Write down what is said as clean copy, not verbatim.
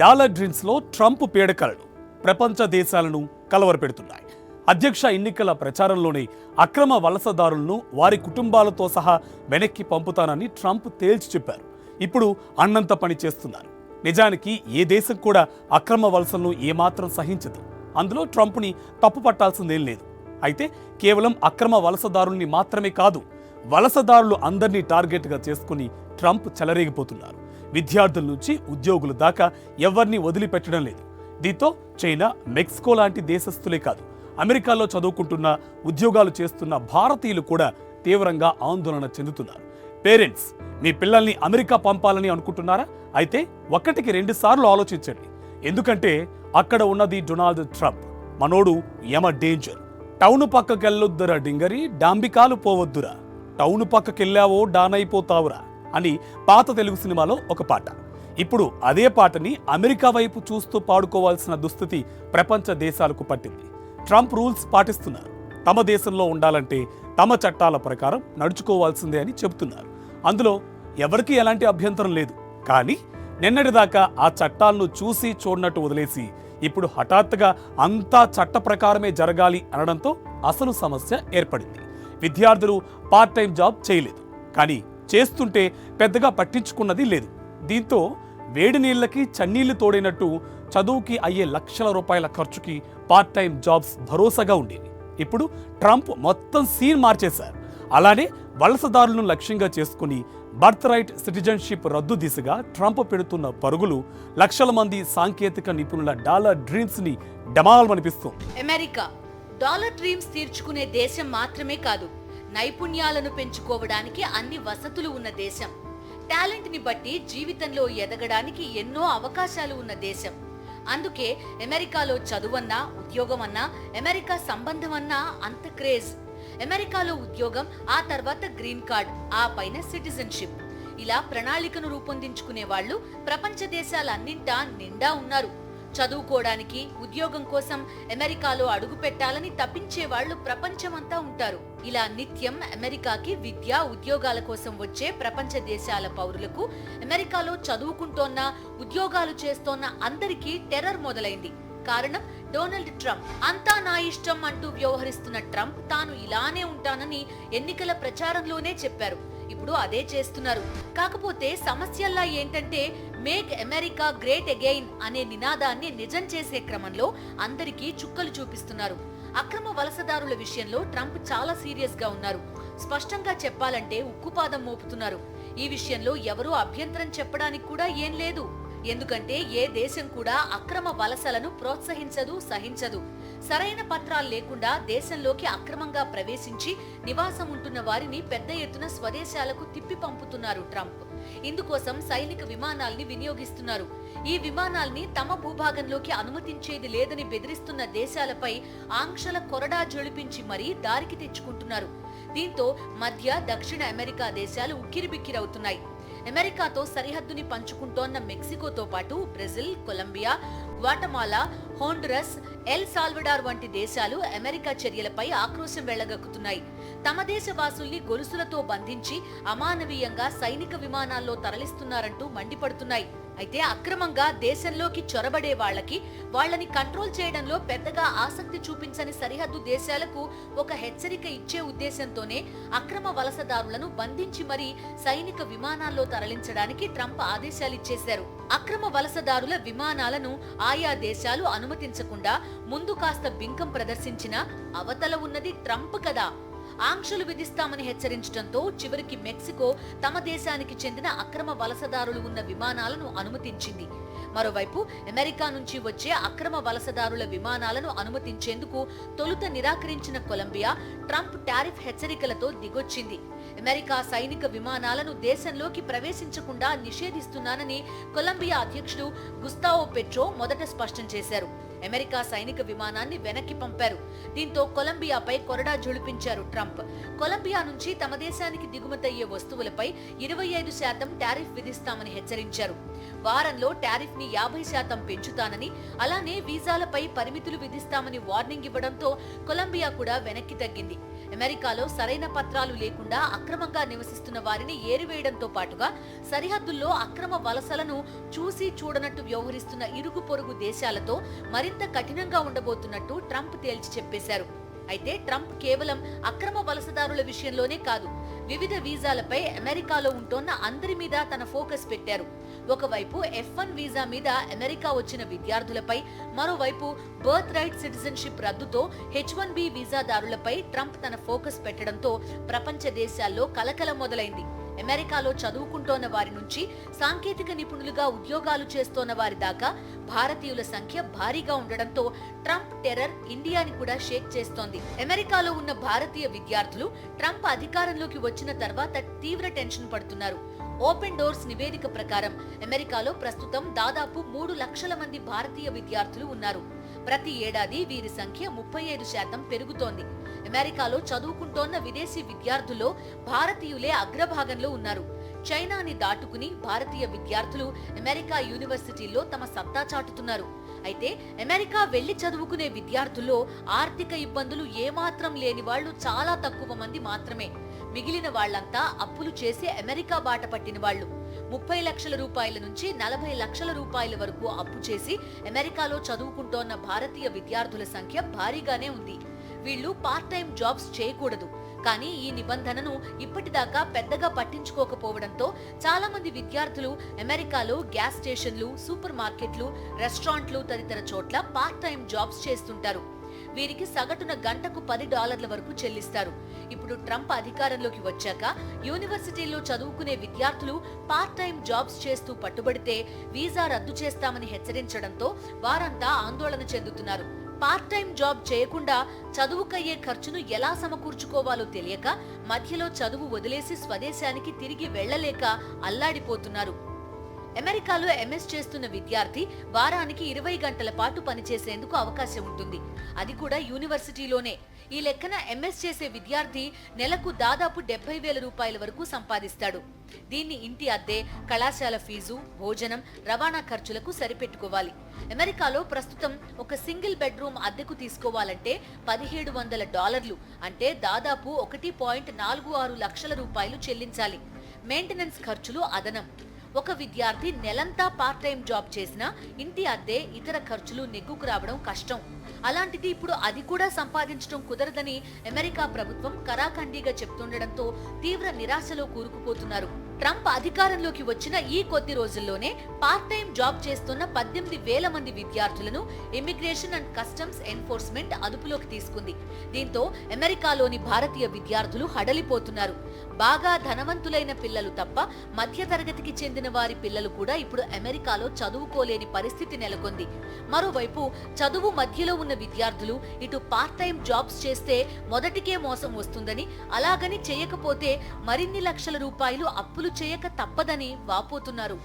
Dollar డ్రీమ్స్లో Trump పీడకలలు ప్రపంచ దేశాలను కలవరపెడుతున్నాయి. అధ్యక్ష ఎన్నికల ప్రచారంలోనే అక్రమ వలసదారులను వారి కుటుంబాలతో సహా వెనక్కి పంపుతానని ట్రంప్ తేల్చి చెప్పారు. ఇప్పుడు అన్నంత పని చేస్తున్నారు. నిజానికి ఏ దేశం కూడా అక్రమ వలసలను ఏమాత్రం సహించదు. అందులో ట్రంప్ని తప్పు పట్టాల్సిందేం లేదు. అయితే కేవలం అక్రమ వలసదారుల్ని మాత్రమే కాదు, వలసదారులు అందరినీ టార్గెట్గా చేసుకుని ట్రంప్ చెలరేగిపోతున్నారు. విద్యార్థుల నుంచి ఉద్యోగుల దాకా ఎవరిని వదిలిపెట్టడం లేదు. దీంతో చైనా, మెక్సికో లాంటి దేశస్థులే కాదు, అమెరికాలో చదువుకుంటున్న, ఉద్యోగాలు చేస్తున్న భారతీయులు కూడా తీవ్రంగా ఆందోళన చెందుతున్నారు. పేరెంట్స్, మీ పిల్లల్ని అమెరికా పంపాలని అనుకుంటున్నారా? అయితే 1కి 2 సార్లు ఆలోచించండి. ఎందుకంటే అక్కడ ఉన్నది డొనాల్డ్ ట్రంప్. మనోడు యమ డేంజర్. టౌను పక్కకెళ్ళొద్దురా డింగరి, డాంబికాలు పోవద్దురా, టౌను పక్కకెళ్ళావో డానైపోతావురా అని పాత తెలుగు సినిమాలో ఒక పాట. ఇప్పుడు అదే పాటని అమెరికా వైపు చూస్తూ పాడుకోవాల్సిన దుస్థితి ప్రపంచ దేశాలకు పట్టింది. ట్రంప్ రూల్స్ పాటిస్తున్నారు. తమ దేశంలో ఉండాలంటే తమ చట్టాల ప్రకారం నడుచుకోవాల్సిందే అని చెబుతున్నారు. అందులో ఎవరికీ ఎలాంటి అభ్యంతరం లేదు. కానీ నిన్నటిదాకా ఆ చట్టాలను చూసి చూడనట్టు వదిలేసి ఇప్పుడు హఠాత్తుగా అంతా చట్ట ప్రకారమే జరగాలి అనడంతో అసలు సమస్య ఏర్పడింది. విద్యార్థులు పార్ట్ టైం జాబ్ చేయలేదు, కానీ చేస్తుంటే పెద్దగా పట్టించుకున్నది లేదు. దీంతో వేడి నీళ్లకి చన్నీళ్లు తోడైనట్టు చదువుకి అయ్యే లక్షల రూపాయల ఖర్చుకి పార్ట్ టైం జాబ్స్ భరోసాగా ఉండేవి. ఇప్పుడు ట్రంప్ మొత్తం సీన్ మార్చేశారు. అలానే వలసదారులను లక్ష్యంగా చేసుకుని బర్త్ రైట్ సిటిజన్షిప్ రద్దు దిశగా ట్రంప్ పెడుతున్న పరుగులు లక్షల మంది సాంకేతిక నిపుణుల డాలర్ డ్రీమ్స్ ని డమాల్మనిపిస్తుంది. అమెరికా డాలర్ డ్రీమ్స్ తీర్చుకునే దేశం మాత్రమే కాదు, నైపుణ్యాలను పెంచుకోవడానికి అన్ని వసతులు ఉన్న దేశం. టాలెంట్ ని బట్టి జీవితంలో ఎదగడానికి ఎన్నో అవకాశాలు ఉన్న దేశం. అందుకే అమెరికాలో చదువన్నా, ఉద్యోగమన్నా, అమెరికా సంబంధమన్నా అంత క్రేజ్. అమెరికాలో ఉద్యోగం, ఆ తర్వాత గ్రీన్ కార్డ్, ఆ పైన సిటిజన్షిప్. ఇలా ప్రణాళికను రూపొందించుకునే వాళ్ళు ప్రపంచ దేశాలన్నింటా నిండా ఉన్నారు. చదువుకోవడానికి, ఉద్యోగం కోసం అమెరికాలో అడుగు పెట్టాలని తప్పించే వాళ్ళు ప్రపంచమంతా ఉంటారు. ఇలా నిత్యం అమెరికాకి విద్య, ఉద్యోగాల కోసం వచ్చే ప్రపంచ దేశాల పౌరులకు అమెరికాలో చదువుకుంటోన్న, ఉద్యోగాలు చేస్తోన్న అందరికీ టెర్రర్ మొదలైంది. కారణం డొనాల్డ్ ట్రంప్. అంతా నా ఇష్టం అంటూ వ్యవహరిస్తున్న ట్రంప్ తాను ఇలానే ఉంటానని ఎన్నికల ప్రచారంలోనే చెప్పారు. ఇప్పుడు అదే చేస్తున్నారు. కాకపోతే సమస్యల్లా ఏంటంటే, మేక్ అమెరికా గ్రేట్ అగైన్ అనే నినాదాన్ని నిజం చేసే క్రమంలో అందరికీ చుక్కలు చూపిస్తున్నారు. అక్రమ వలసదారుల విషయంలో ట్రంప్ చాలా సీరియస్ గా ఉన్నారు. స్పష్టంగా చెప్పాలంటే ఉక్కుపాదం మోపుతున్నారు. ఈ విషయంలో ఎవరూ అభ్యంతరం చెప్పడానికి కూడా ఏం లేదు. ఎందుకంటే ఏ దేశం కూడా అక్రమ వలసలను ప్రోత్సహించదు, సహించదు. సరైన పత్రాలు లేకుండా దేశంలోకి అక్రమంగా ప్రవేశించి నివాసం ఉంటున్న వారిని పెద్ద ఎత్తున స్వదేశాలకు తిప్పి పంపుతున్నారు ట్రంప్. ఇందుకోసం సైనిక విమానాల్ని వినియోగిస్తున్నారు. ఈ విమానాల్ని తమ భూభాగంలోకి అనుమతించేది లేదని బెదిరిస్తున్న దేశాలపై ఆంక్షల కొరడా జొలిపించి మరీ దారికి తెచ్చుకుంటున్నారు. దీంతో మధ్య, దక్షిణ అమెరికా దేశాలు ఉక్కిరిబిక్కిరవుతున్నాయి. అమెరికాతో సరిహద్దుని పంచుకుంటోన్న మెక్సికోతో పాటు Brazil, Colombia, Guatemala, Honduras, El Salvador వంటి దేశాలు అమెరికా చర్యలపై ఆక్రోశం వెళ్లగక్కుతున్నాయి. తమ దేశ వాసుల్ని గొలుసులతో బంధించి అమానవీయంగా సైనిక విమానాల్లో తరలిస్తున్నారంటూ మండిపడుతున్నాయి. అయితే అక్రమంగా దేశంలోకి చొరబడే వాళ్ళని కంట్రోల్ చేయడంలో పెద్దగా ఆసక్తి చూపించని సరిహద్దు దేశాలకు ఒక హెచ్చరిక ఇచ్చే ఉద్దేశంతోనే అక్రమ వలసదారులను బంధించి మరీ సైనిక విమానాల్లో తరలించడానికి ట్రంప్ ఆదేశాలిచ్చేశారు. అక్రమ వలసదారుల విమానాలను ఆయా దేశాలు అనుమతించకుండా ముందు కాస్త బింకం ప్రదర్శించినా అవతల ఉన్నది ట్రంప్ కదా. ఆంక్షలు విధిస్తామని హెచ్చరించడంతో చివరికి మెక్సికో తమ దేశానికి చెందిన అక్రమ వలసదారులు ఉన్న విమానాలను అనుమతించింది. మరోవైపు అమెరికా నుంచి వచ్చే అక్రమ వలసదారుల విమానాలను అనుమతించేందుకు తొలుత నిరాకరించిన కొలంబియా ట్రంప్ టారిఫ్ హెచ్చరికలతో దిగొచ్చింది. అమెరికా సైనిక విమానాలను దేశంలోకి ప్రవేశించకుండా నిషేధిస్తున్నానని కొలంబియా అధ్యక్షుడు గుస్తావో పెట్రో మొదట స్పష్టం చేశారు. అమెరికా సైనిక విమానాన్ని వెనక్కి పంపారు. దీంతో కొలంబియాపై కొరడా జొలిపించారు ట్రంప్. కొలంబియా నుంచి తమ దేశానికి దిగుమతయ్యే వస్తువులపై 25% టారిఫ్ విధిస్తామని హెచ్చరించారు. వారంలో టారిఫ్ ని 50% పెంచుతానని, అలానే వీసాలపై పరిమితులు విధిస్తామని వార్నింగ్ ఇవ్వడంతో కొలంబియా కూడా వెనక్కి తగ్గింది. అమెరికాలో సరైన పత్రాలు లేకుండా అక్రమంగా నివసిస్తున్న వారిని ఏరివేయడంతో పాటుగా సరిహద్దుల్లో అక్రమ వలసలను చూసి చూడనట్టు వ్యవహరిస్తున్న ఇరుగు పొరుగు దేశాలతో మరింత కఠినంగా ఉండబోతున్నట్టు ట్రంప్ తేల్చి చెప్పేశారు. అయితే ట్రంప్ కేవలం అక్రమ వలసదారుల విషయంలోనే కాదు, వివిధ వీసాలపై అమెరికాలో ఉంటోన్న అందరి మీద తన ఫోకస్ పెట్టారు. ఒకవైపు F1 వీసా మీద అమెరికా వచ్చిన విద్యార్థులపై, మరోవైపు బర్త్ రైట్ సిటిజన్షిప్ రద్దుతో H1B వీసాదారులపై ట్రంప్ తన ఫోకస్ పెట్టడంతో ప్రపంచ దేశాల్లో కలకలం మొదలైంది. అమెరికాలో చదువుకుంటోన్న వారి నుంచి సాంకేతిక నిపుణులుగా ఉద్యోగాలు చేస్తోన్న వారి దాకా భారతీయుల సంఖ్య భారీగా ఉండడంతో ట్రంప్ టెర్రర్ ఇండియాని కూడా షేక్ చేస్తోంది. అమెరికాలో ఉన్న భారతీయ విద్యార్థులు ట్రంప్ అధికారంలోకి వచ్చిన తర్వాత తీవ్ర టెన్షన్ పడుతున్నారు. ఓపెన్ డోర్స్ నివేదిక ప్రకారం అమెరికాలో ప్రస్తుతం దాదాపు 3 లక్షల మంది భారతీయ విద్యార్థులు ఉన్నారు. ప్రతి ఏడాది వీరి సంఖ్య 35% పెరుగుతోంది. అమెరికాలో చదువుకుంటోన్న విదేశీ విద్యార్థుల్లో భారతీయులే అగ్రభాగంలో ఉన్నారు. చైనాని దాటుకుని భారతీయ విద్యార్థులు అమెరికా యూనివర్సిటీల్లో తమ సత్తా చాటుతున్నారు. అయితే అమెరికా వెళ్లి చదువుకునే విద్యార్థుల్లో ఆర్థిక ఇబ్బందులు ఏమాత్రం లేని వాళ్లు చాలా తక్కువ మంది మాత్రమే. మిగిలిన వాళ్లంతా అప్పులు చేసి అమెరికా బాట పట్టిన వాళ్లు. 30 లక్షల రూపాయల నుంచి 40 లక్షల రూపాయల వరకు అప్పు చేసి అమెరికాలో చదువుకుంటోన్న భారతీయ విద్యార్థుల సంఖ్య భారీగానే ఉంది. వీళ్లు పార్ట్ టైం జాబ్స్ చేయకూడదు. కానీ ఈ నిబంధనను ఇప్పటిదాకా పెద్దగా పట్టించుకోకపోవడంతో చాలా మంది విద్యార్థులు అమెరికాలో గ్యాస్ స్టేషన్లు, సూపర్ మార్కెట్లు, రెస్టారెంట్లు తదితర చోట్ల పార్ట్ టైం జాబ్స్ చేస్తుంటారు. వీరికి సగటున గంటకు $10 వరకు చెల్లిస్తారు. ఇప్పుడు ట్రంప్ అధికారంలోకి వచ్చాక యూనివర్సిటీల్లో చదువుకునే విద్యార్థులు పార్ట్ టైం జాబ్స్ చేస్తూ పట్టుబడితే వీసా రద్దు చేస్తామని హెచ్చరించడంతో వారంతా ఆందోళన చెందుతున్నారు. పార్ట్ టైం జాబ్ చేయకుండా చదువుకయ్యే ఖర్చును ఎలా సమకూర్చుకోవాలో తెలియక మధ్యలో చదువు వదిలేసి స్వదేశానికి తిరిగి వెళ్లలేక అల్లాడిపోతున్నారు. అమెరికాలో ఎంఎస్ చేస్తున్న విద్యార్థి వారానికి 20 గంటల పాటు పనిచేసేందుకు అవకాశం ఉంటుంది. అది కూడా యూనివర్సిటీలోనే. ఈ లెక్కన ఎంఎస్ చేసే విద్యార్థి నెలకు దాదాపు 70,000 రూపాయల వరకు సంపాదిస్తాడు. దీన్ని ఇంటి అద్దె, కళాశాల ఫీజు, భోజనం, రవాణా ఖర్చులకు సరిపెట్టుకోవాలి. అమెరికాలో ప్రస్తుతం ఒక సింగిల్ బెడ్రూమ్ అద్దెకు తీసుకోవాలంటే $1,700 అంటే దాదాపు 1.46 లక్షల రూపాయలు చెల్లించాలి. మెయింటెనెన్స్ ఖర్చులు అదనం. ఒక విద్యార్థి నెలంతా పార్ట్ టైం జాబ్ చేసినా ఇంటి అద్దె, ఇతర ఖర్చులు నెగ్గుకు రావడం కష్టం. అలాంటిది ఇప్పుడు అది కూడా సంపాదించడం కుదరదని అమెరికా ప్రభుత్వం కరాఖండిగా చెప్తుండడంతో తీవ్ర నిరాశలో కూరుకుపోతున్నారు. ట్రంప్ అధికారంలోకి వచ్చిన ఈ కొద్ది రోజుల్లోనే పార్ట్ టైం జాబ్ చేస్తున్న 18,000 మంది విద్యార్థులను ఇమిగ్రేషన్ అండ్ కస్టమ్స్ ఎన్ఫోర్స్మెంట్ అదుపులోకి తీసుకుంది. దీంతో అమెరికాలోని భారతీయ విద్యార్థులు హడలిపోతున్నారు. బాగా ధనవంతులైన పిల్లలు తప్ప మధ్యతరగతికి చెందిన వారి పిల్లలు కూడా ఇప్పుడు అమెరికాలో చదువుకోలేని పరిస్థితి నెలకొంది. మరోవైపు చదువు మధ్యలో ఉన్న విద్యార్థులు ఇటు పార్ట్ టైం జాబ్స్ చేస్తే మొదటికే మోసం వస్తుందని, అలాగని చేయకపోతే మరిన్ని లక్షల రూపాయలు అప్పులు చేయక తప్పదని వాపోతున్నారు.